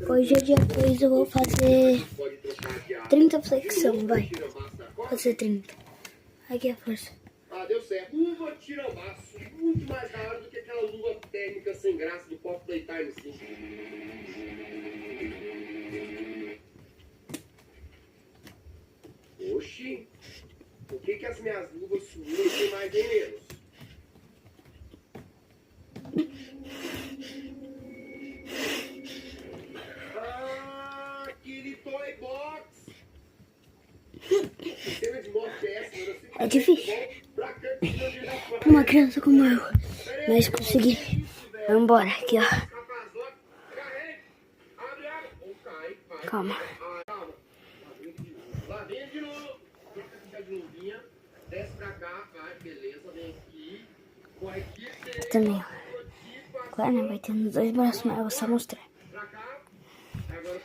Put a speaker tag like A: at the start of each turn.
A: Hoje é dia 2, eu vou fazer 30 flexão, vai. Vou fazer 30. Aqui é a força.
B: Ah, deu certo. Luva tira-maço, muito mais da hora do que aquela luva térmica sem graça do Pop Playtime 5. Oxi, por que as minhas luvas sumiram e tem mais nem menos? Ah, aquele toy box. Que cena de morte é essa?
A: É difícil. Uma criança como eu, mas consegui. Vambora, aqui ó. Calma.
B: Lá vem de novo. Troca de luvinha. Desce pra cá, vai, beleza, vem aqui. Com a equipe.
A: Também, ó. Agora né, vai ter nos dois braços, mas eu vou só mostrar.
B: Pra cá. Agora